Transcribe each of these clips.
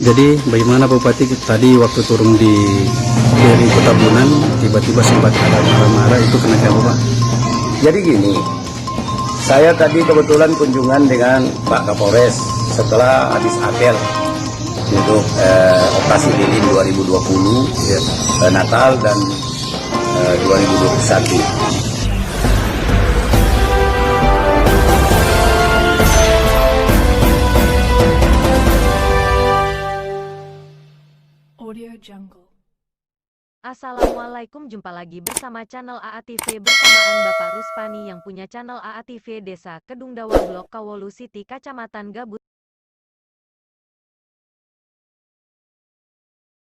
Jadi bagaimana Pak Bupati tadi waktu turun di BRI Kota Bunan tiba-tiba sempat ada marah-marah, itu kenapa Pak? Jadi gini, saya tadi kebetulan kunjungan dengan Pak Kapolres setelah habis apel untuk operasi lilin 2020, Natal dan 2021. Assalamualaikum, jumpa lagi bersama channel AATV bersamaan Bapak Ruspani yang punya channel AATV Desa Kedungdawa Blok Kawolu City Kacamatan Gabus.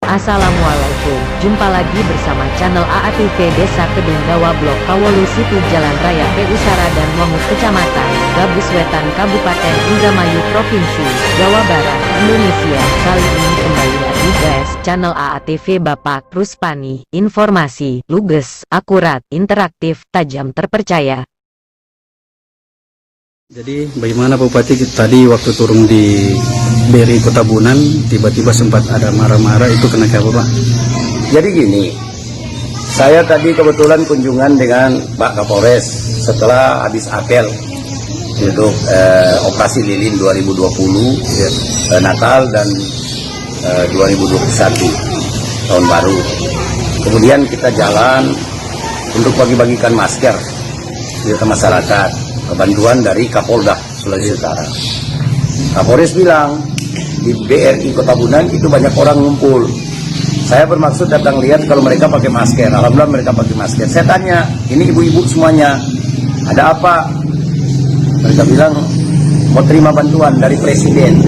Assalamualaikum, jumpa lagi bersama channel AATV Desa Kedungdawa Blok Kawolu City Jalan Raya Peusara dan Mongut Kecamatan Gabus Wetan Kabupaten Indramayu Provinsi Jawa Barat Indonesia. Kali ini kembali lagi guys, channel AATV Bapak Ruspani, informasi lugas, akurat, interaktif, tajam, terpercaya. Jadi bagaimana Pak Bupati tadi waktu turun di BRI Kota Bunan tiba-tiba sempat ada marah-marah, itu kenapa Pak? Jadi gini, saya tadi kebetulan kunjungan dengan Pak Kapolres setelah habis apel untuk operasi lilin 2020, Natal dan 2021 tahun baru. Kemudian kita jalan untuk bagi-bagikan masker ke masyarakat, kebantuan dari Kapolda Sulawesi Utara. Kapolres bilang di BRI Kota Bunan itu banyak orang ngumpul. Saya bermaksud datang lihat kalau mereka pakai masker. Alhamdulillah mereka pakai masker. Saya tanya, ini ibu-ibu semuanya, ada apa? Mereka bilang mau terima bantuan dari Presiden.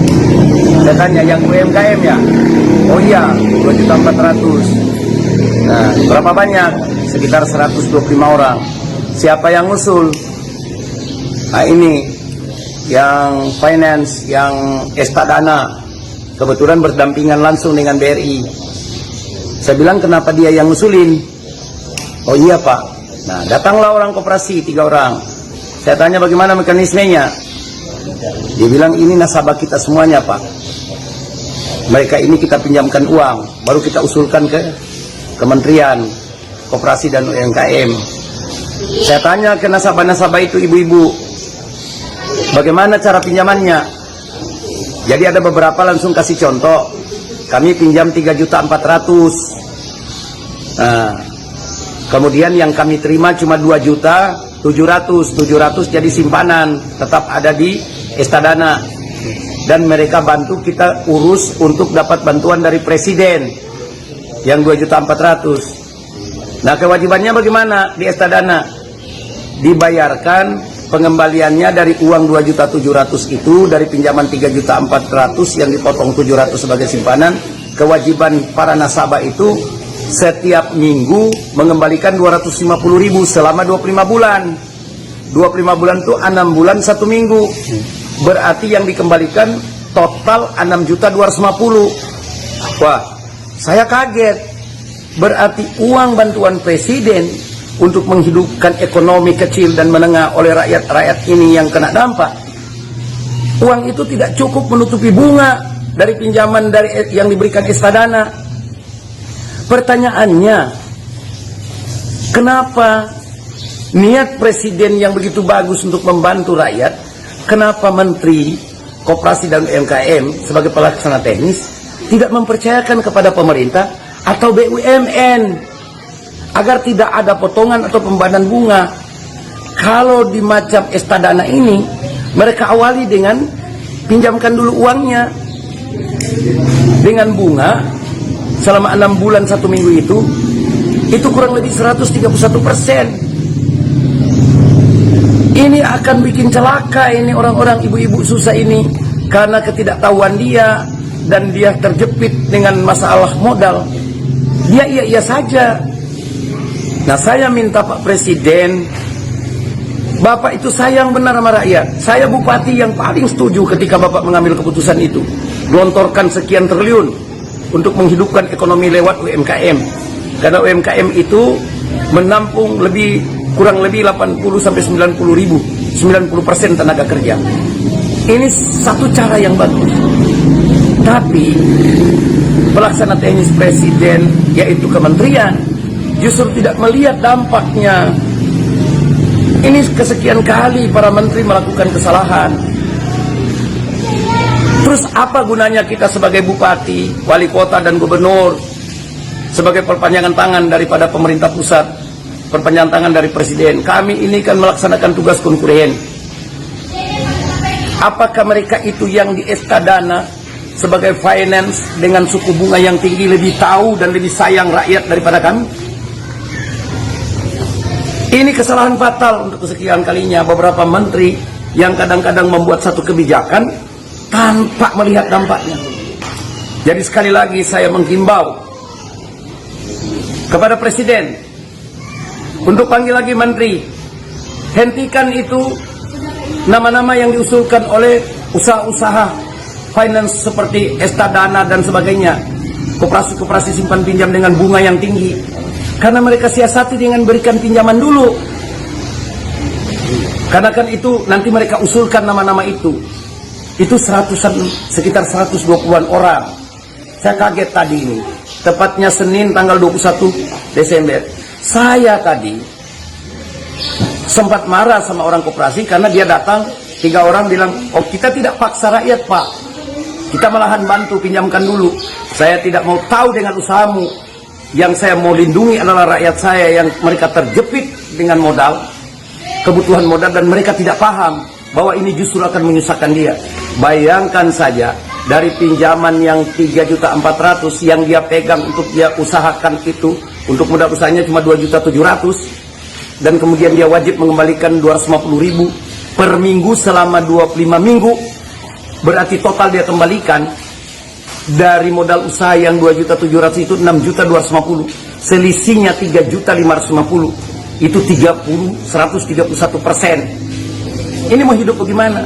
Saya tanya, yang UMKM ya? Oh iya, 2.400.000. Nah, berapa banyak? Sekitar 125 orang. Siapa yang ngusul? Nah, ini yang finance, yang Estadana, kebetulan berdampingan langsung dengan BRI. Saya bilang, kenapa dia yang ngusulin? Oh iya Pak. Nah, datanglah orang koperasi 3 orang. Saya tanya bagaimana mekanismenya. Dia bilang, ini nasabah kita semuanya Pak. Mereka ini kita pinjamkan uang, baru kita usulkan ke Kementerian Koperasi dan UMKM. Saya tanya ke nasabah-nasabah itu, ibu-ibu, bagaimana cara pinjamannya? Jadi ada beberapa langsung kasih contoh. Kami pinjam 3.400.000. Nah, kemudian yang kami terima cuma 2.700.000. 700 jadi simpanan, tetap ada di Estadana. Dan mereka bantu kita urus untuk dapat bantuan dari Presiden yang 2.400.000. Nah, kewajibannya bagaimana di Estadana? Dibayarkan pengembaliannya dari uang 2.700.000 itu, dari pinjaman 3.400.000 yang dipotong 700 sebagai simpanan. Kewajiban para nasabah itu setiap minggu mengembalikan 250.000 selama 25 bulan. 25 bulan itu 6 bulan 1 minggu. Berarti yang dikembalikan total 6.250.000. Wah, saya kaget. Berarti uang bantuan Presiden untuk menghidupkan ekonomi kecil dan menengah oleh rakyat-rakyat ini yang kena dampak, uang itu tidak cukup menutupi bunga dari pinjaman dari yang diberikan Estadana. Pertanyaannya, kenapa niat Presiden yang begitu bagus untuk membantu rakyat, kenapa Menteri Koperasi dan UMKM sebagai pelaksana teknis tidak mempercayakan kepada pemerintah atau BUMN agar tidak ada potongan atau pembayaran bunga? Kalau di macam Estadana ini, mereka awali dengan pinjamkan dulu uangnya dengan bunga selama 6 bulan 1 minggu itu kurang lebih 131%. Ini akan bikin celaka ini orang-orang ibu-ibu susah ini karena ketidaktahuan dia, dan dia terjepit dengan masalah modal. Dia iya-iya saja. Nah, saya minta Pak Presiden, Bapak itu sayang benar sama rakyat. Saya bupati yang paling setuju ketika Bapak mengambil keputusan itu, gelontorkan sekian triliun untuk menghidupkan ekonomi lewat UMKM. Karena UMKM itu menampung kurang lebih 80 sampai 90% tenaga kerja. Ini satu cara yang bagus. Tapi pelaksana teknis presiden, yaitu kementerian, justru tidak melihat dampaknya. Ini kesekian kali para menteri melakukan kesalahan. Terus apa gunanya kita sebagai bupati, wali kota, dan gubernur sebagai perpanjangan tangan daripada pemerintah pusat, perpanjangan tangan dari presiden? Kami ini kan melaksanakan tugas konkuren. Apakah mereka itu yang di Estadana sebagai finance dengan suku bunga yang tinggi lebih tahu dan lebih sayang rakyat daripada kami? Ini kesalahan fatal untuk kesekian kalinya beberapa menteri yang kadang-kadang membuat satu kebijakan tanpa melihat dampaknya. Jadi sekali lagi saya menghimbau kepada presiden untuk panggil lagi menteri, hentikan itu nama-nama yang diusulkan oleh usaha-usaha finance seperti Estadana dan sebagainya, koperasi-koperasi simpan pinjam dengan bunga yang tinggi. Karena mereka siasati dengan berikan pinjaman dulu. Karena kan itu nanti mereka usulkan nama-nama itu. Itu sekitar 120-an orang. Saya kaget tadi ini. Tepatnya Senin tanggal 21 Desember. Saya tadi sempat marah sama orang koperasi karena dia datang 3 orang bilang, oh kita tidak paksa rakyat Pak. Kita malahan bantu pinjamkan dulu. Saya tidak mau tahu dengan usahamu. Yang saya mau lindungi adalah rakyat saya yang mereka terjepit dengan modal, kebutuhan modal, dan mereka tidak paham bahwa ini justru akan menyusahkan dia. Bayangkan saja, dari pinjaman yang 3.400.000 yang dia pegang untuk dia usahakan itu, untuk modal usahanya cuma 2.700.000, dan kemudian dia wajib mengembalikan 250.000 per minggu selama 25 minggu, berarti total dia kembalikan dari modal usaha yang 2.700.000 itu 6.250.000, selisihnya 3.550.000, itu 131%. Ini mau hidup bagaimana?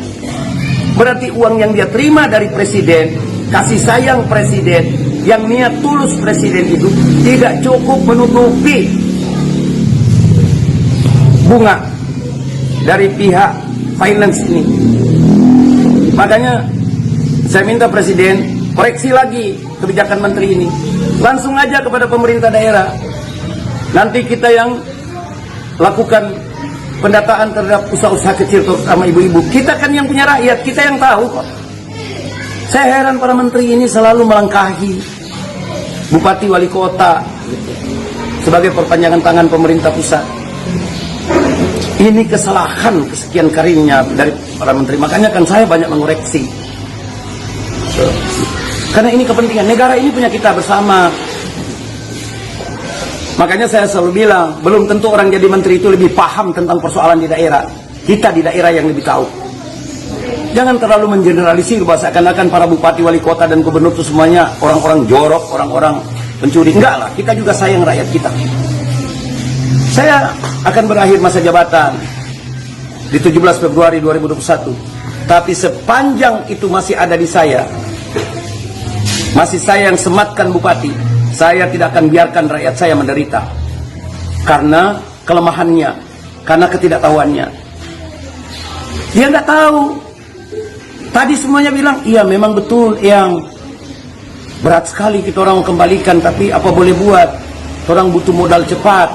Berarti uang yang dia terima dari presiden, kasih sayang presiden, yang niat tulus presiden itu tidak cukup menutupi bunga dari pihak finance ini. Makanya saya minta presiden koreksi lagi kebijakan menteri ini. Langsung aja kepada pemerintah daerah. Nanti kita yang lakukan pendataan terhadap usaha-usaha kecil, terutama ibu-ibu. Kita kan yang punya rakyat, kita yang tahu kok. Saya heran para menteri ini selalu melangkahi bupati, wali kota sebagai perpanjangan tangan pemerintah pusat. Ini kesalahan kesekian kalinya dari para menteri. Makanya kan saya banyak mengoreksi. Karena ini kepentingan negara, ini punya kita bersama. Makanya saya selalu bilang, belum tentu orang jadi menteri itu lebih paham tentang persoalan di daerah. Kita di daerah yang lebih tahu. Jangan terlalu mengeneralisir bahwa seakan-akan para bupati, wali kota, dan gubernur itu semuanya orang-orang jorok, orang-orang pencuri. Enggak lah, kita juga sayang rakyat kita. Saya akan berakhir masa jabatan di 17 Februari 2021. Tapi sepanjang itu masih ada di saya, masih saya yang sematkan bupati, saya tidak akan biarkan rakyat saya menderita karena kelemahannya, karena ketidaktahuannya. Dia nggak tahu. Tadi semuanya bilang, iya memang betul, yang berat sekali kita orang kembalikan, tapi apa boleh buat? Orang butuh modal cepat,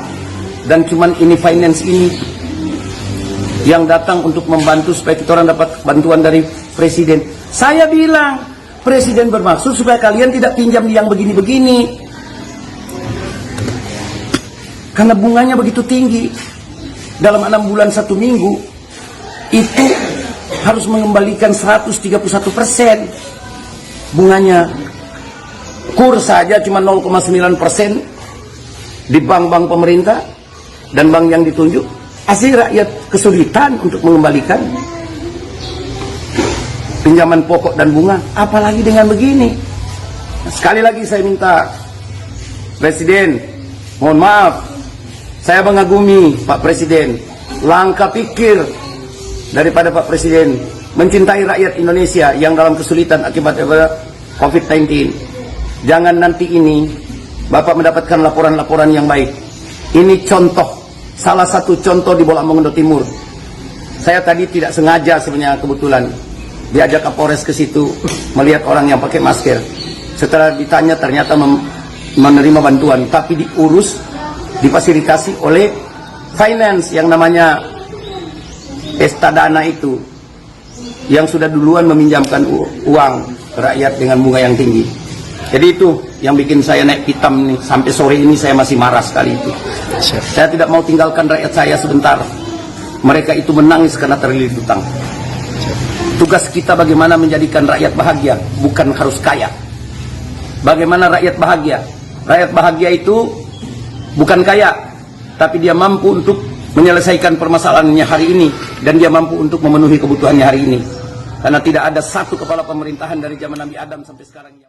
dan cuman ini finance ini yang datang untuk membantu supaya kita orang dapat bantuan dari presiden. Saya bilang, presiden bermaksud supaya kalian tidak pinjam yang begini-begini. Karena bunganya begitu tinggi. Dalam 6 bulan 1 minggu, itu harus mengembalikan 131% bunganya. Kur saja cuma 0,9% di bank-bank pemerintah dan bank yang ditunjuk. Asli rakyat kesulitan untuk mengembalikan pinjaman pokok dan bunga, apalagi dengan begini. Sekali lagi saya minta presiden, mohon maaf, saya mengagumi Pak Presiden, langkah pikir daripada Pak Presiden mencintai rakyat Indonesia yang dalam kesulitan akibat COVID-19. Jangan nanti ini Bapak mendapatkan laporan-laporan yang baik. Ini contoh, salah satu contoh di Bolak Mongondo Timur. Saya tadi tidak sengaja sebenarnya kebetulan diajak Kapolres ke situ, melihat orang yang pakai masker. Setelah ditanya ternyata menerima bantuan, tapi diurus, difasilitasi oleh finance yang namanya Estadana itu, yang sudah duluan meminjamkan uang rakyat dengan bunga yang tinggi. Jadi itu yang bikin saya naik hitam nih, sampai sore ini saya masih marah sekali itu. Saya tidak mau tinggalkan rakyat saya sebentar. Mereka itu menangis karena terlilit hutang. Tugas kita bagaimana menjadikan rakyat bahagia, bukan harus kaya. Bagaimana rakyat bahagia? Rakyat bahagia itu bukan kaya, tapi dia mampu untuk menyelesaikan permasalahannya hari ini, dan dia mampu untuk memenuhi kebutuhannya hari ini. Karena tidak ada satu kepala pemerintahan dari zaman Nabi Adam sampai sekarang yang